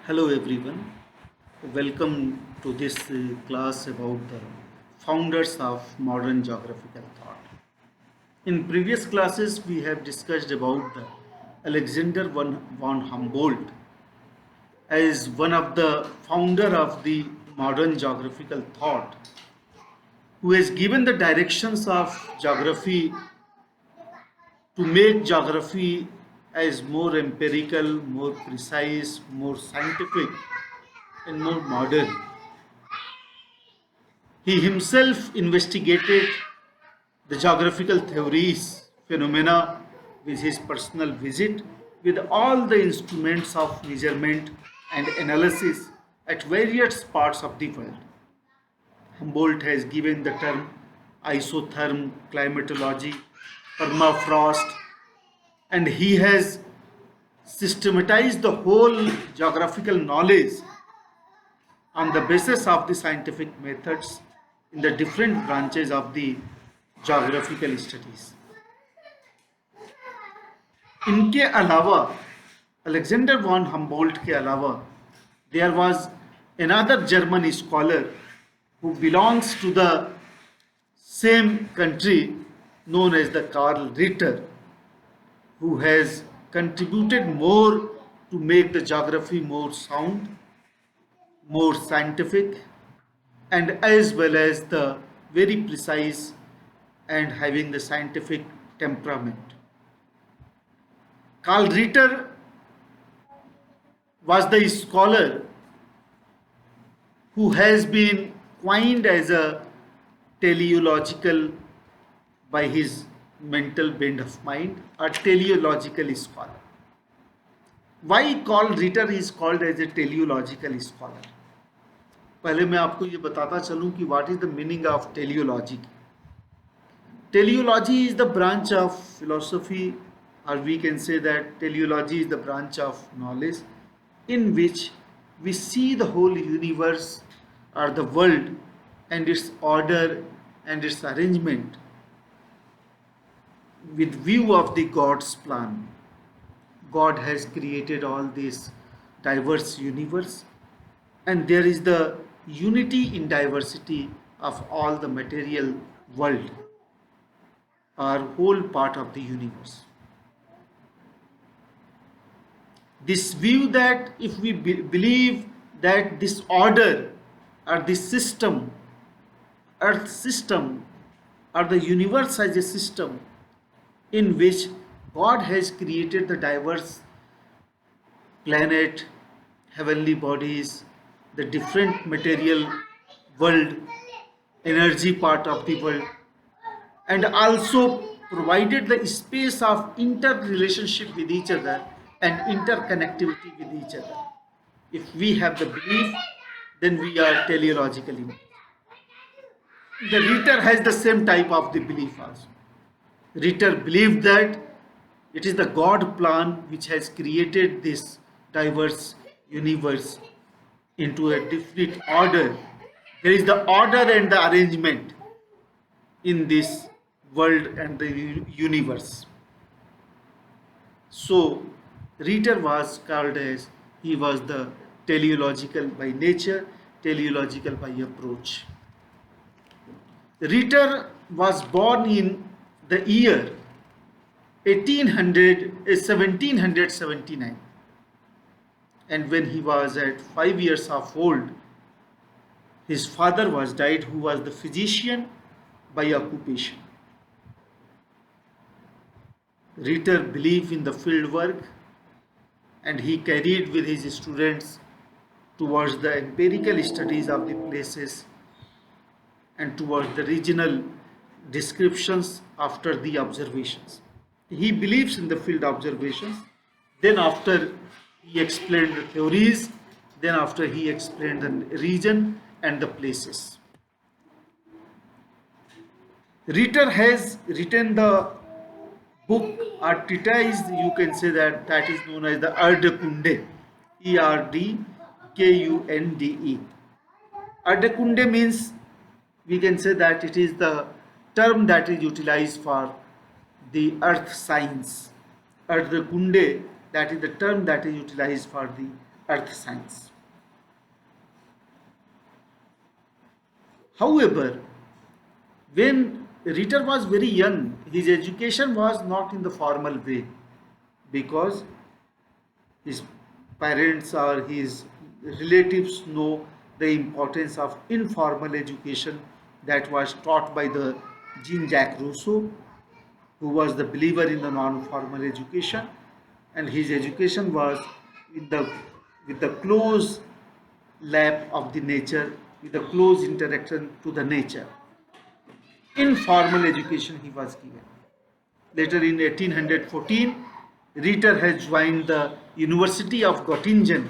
Hello everyone, welcome to this class about the founders of modern geographical thought. In previous classes we have discussed about the Alexander von Humboldt as one of the founder of the modern geographical thought, who has given the directions of geography to make geography as more empirical, more precise, more scientific and more modern. He himself investigated the geographical theories, phenomena with his personal visit, with all the instruments of measurement and analysis at various parts of the world. Humboldt has given the term isotherm climatology, permafrost, and he has systematized the whole geographical knowledge on the basis of the scientific methods in the different branches of the geographical studies. इनके अलावा Alexander von Humboldt के अलावा there was another German scholar who belongs to the same country known as the Karl Ritter, who has contributed more to make the geography more sound, more scientific, and as well as the very precise and having the scientific temperament. Karl Ritter was the scholar who has been coined as a teleological by his mental bent of mind, a teleological scholar. Why Karl Ritter is called as a teleological scholar? पहले मैं आपको ये बताता चलूं कि what is the meaning of teleology. Teleology is the branch of philosophy, or we can say that teleology is the branch of knowledge in which we see the whole universe or the world and its order and its arrangement with view of the God's plan. God has created all this diverse universe, and there is the unity in diversity of all the material world, or whole part of the universe. This view that if we believe that this order or this system, earth system, or the universe as a system in which God has created the diverse planet, heavenly bodies, the different material world, energy part of the world, and also provided the space of interrelationship with each other and interconnectivity with each other. If we have the belief, then we are teleologically. The Ritter has the same type of the belief also. Ritter believed that it is the God plan which has created this diverse universe into a different order. There is the order and the arrangement in this world and the universe. So Ritter was called as, he was the teleological by nature, teleological by approach. Ritter was born in the year 1779, and when he was at 5 years of old, his father was died, who was the physician by occupation. Ritter believed in the field work, and he carried with his students towards the empirical studies of the places and towards the regional descriptions after the observations. He believes in the field observations. Then after he explained the theories, then after he explained the region and the places. Ritter has written the book or treatise, you can say that is known as the Ritter-Kunde, Erdkunde. Ritter-Kunde means, we can say that it is the term that is utilized for the earth science. Ritter-Kunde, that is the term that is utilized for the earth science. However, when Ritter was very young, his education was not in the formal way, because his parents or his relatives know the importance of informal education that was taught by the Jean-Jacques Rousseau, who was the believer in the non-formal education, and his education was with the close lap of the nature, with the close interaction to the nature. Informal education he was given. Later in 1814, Ritter has joined the University of Göttingen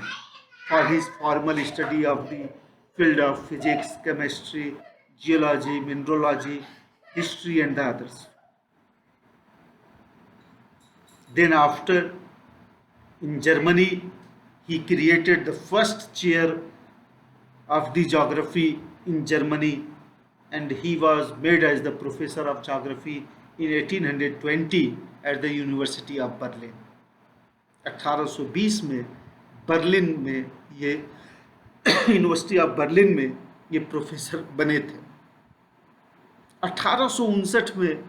for his formal study of the field of physics, chemistry, geology, mineralogy, history and the others. Then after, in Germany, he created the first chair of the geography in Germany, and he was made as the professor of geography in 1820 at the University of Berlin. 1820 में Berlin में ये university of Berlin में ये professor बने थे. 1859 में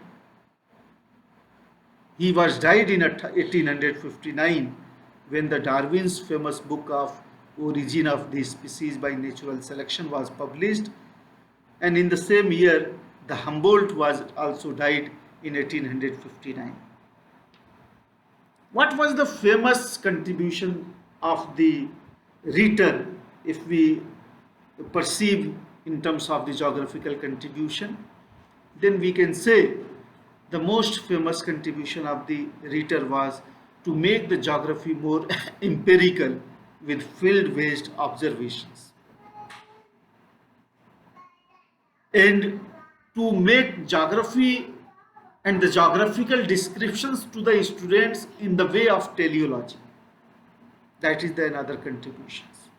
he was died in 1859 when the Darwin's famous book of Origin of the Species by Natural Selection was published, and in the same year the Humboldt was also died in 1859. What was the famous contribution of the Ritter, if we perceive in terms of the geographical contribution? Then we can say the most famous contribution of the Ritter was to make the geography more empirical with field-based observations, and to make geography and the geographical descriptions to the students in the way of teleology. That is the another contributions.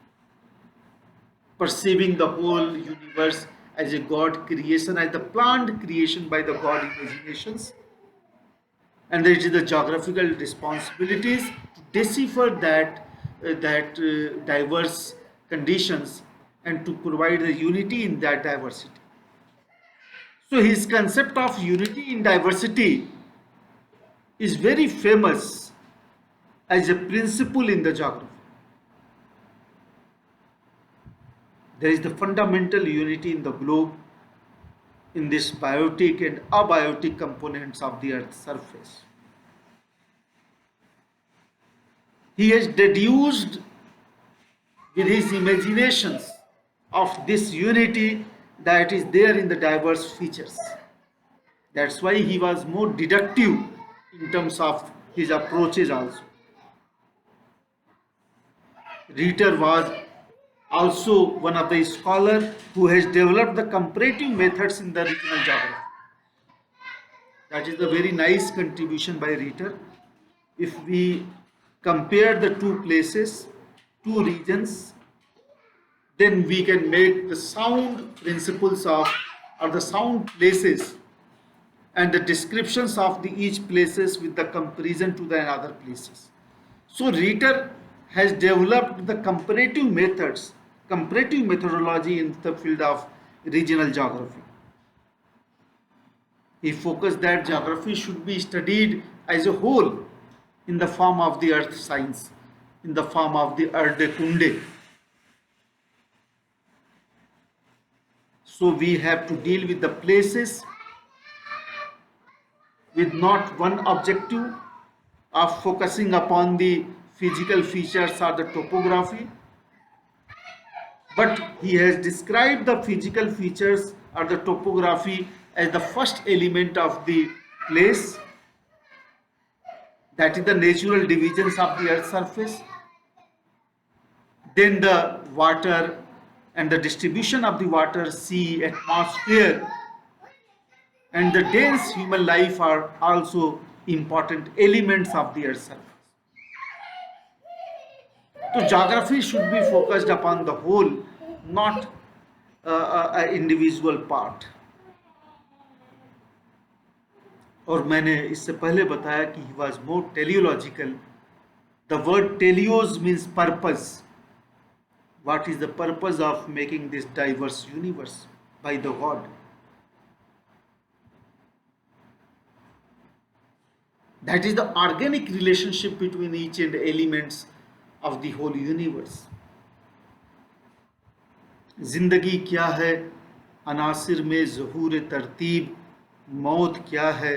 Perceiving the whole universe as a God creation, as the planned creation by the God imaginations, and it is the geographical responsibilities to decipher that diverse conditions and to provide the unity in that diversity. So his concept of unity in diversity is very famous as a principle in the geography. There is the fundamental unity in the globe in this biotic and abiotic components of the Earth's surface. He has deduced with his imaginations of this unity that is there in the diverse features. That's why he was more deductive in terms of his approaches also. Ritter was also one of the scholars who has developed the comparative methods in the regional geography. That is a very nice contribution by Ritter. If we compare the two places, two regions, then we can make the sound principles of, or the sound places and the descriptions of the each places with the comparison to the other places. So Ritter has developed the comparative methods, comparative methodology in the field of regional geography. He focused that geography should be studied as a whole in the form of the earth science, in the form of the Erde-Kunde. So we have to deal with the places with not one objective of focusing upon the physical features or the topography, but he has described the physical features or the topography as the first element of the place, that is the natural divisions of the earth's surface, then the water and the distribution of the water, sea, atmosphere, and the dense human life are also important elements of the earth's surface. So geography should be focused upon the whole, not an individual part. और मैंने इससे पहले बताया कि he was more teleological. The word teleos means purpose. what is the purpose of making this diverse universe by the God. That is the organic relationship between each and elements of the whole universe. जिंदगी क्या है, अनासिर में ज़हूर तरतीब, मौत क्या है,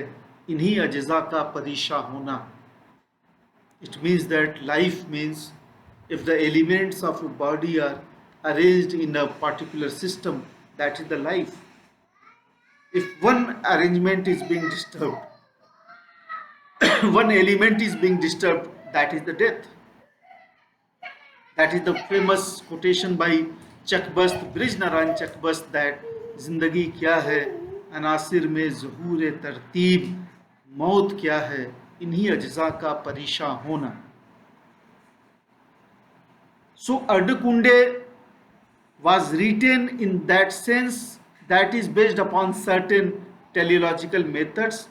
इन्हीं अज्जा का परिशा होना. It means that life means if the elements of a body are arranged in a particular system, that is the life. If one arrangement is being disturbed, one element is being disturbed, that is the death. That is the famous quotation by Chakbast, Brij Narayan Chakbast, that जिंदगी क्या है, अनासिर में ज़हूर तरतीब, मौत क्या है, इन्हीं अज्जा का परिशा होना. So Ritter-Contribution was written in that sense, that is based upon certain teleological methods,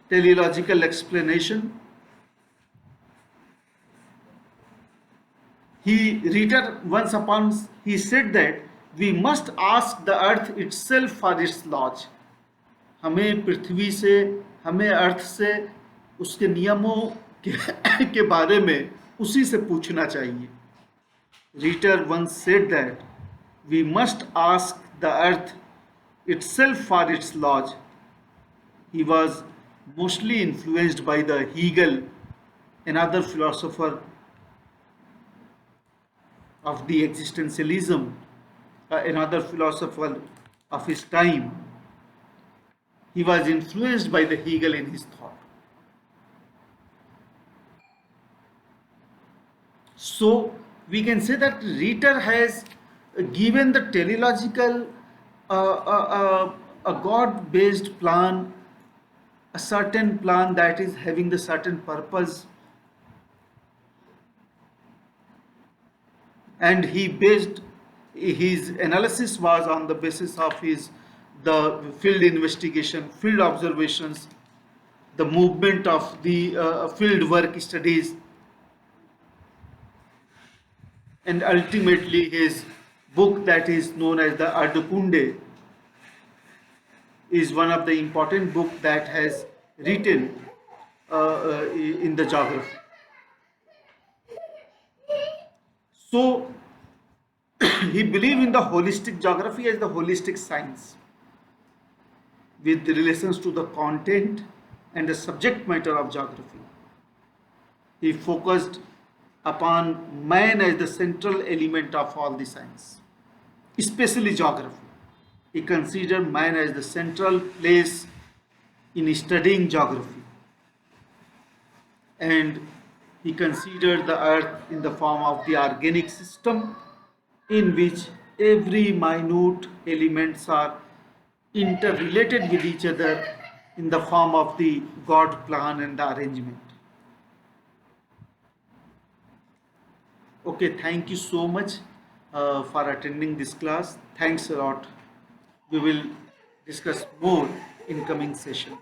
teleological explanation. Ritter once upon he said that we must ask the earth itself for its laws. हमें पृथ्वी से, हमें अर्थ से उसके नियमों के बारे में उसी से पूछना चाहिए. Ritter once said that we must ask the earth itself for its laws. He was mostly influenced by the Hegel, another philosopher of the existentialism, another philosopher of his time. He was influenced by the Hegel in his thought. So we can say that Ritter has given the teleological, a God-based plan, a certain plan that is having the certain purpose, and he based his analysis was on the basis of the field investigation, field observations, the movement of the field work studies, and ultimately his book that is known as the Ritter-Contribution is one of the important book that has written in the geography. So he believed in the holistic geography as the holistic science with relations to the content and the subject matter of geography. He focused upon man as the central element of all the science, especially geography. He considered man as the central place in studying geography, and he considered the earth in the form of the organic system in which every minute elements are interrelated with each other in the form of the God plan and the arrangement. Okay, thank you so much for attending this class. Thanks a lot. We will discuss more in coming session.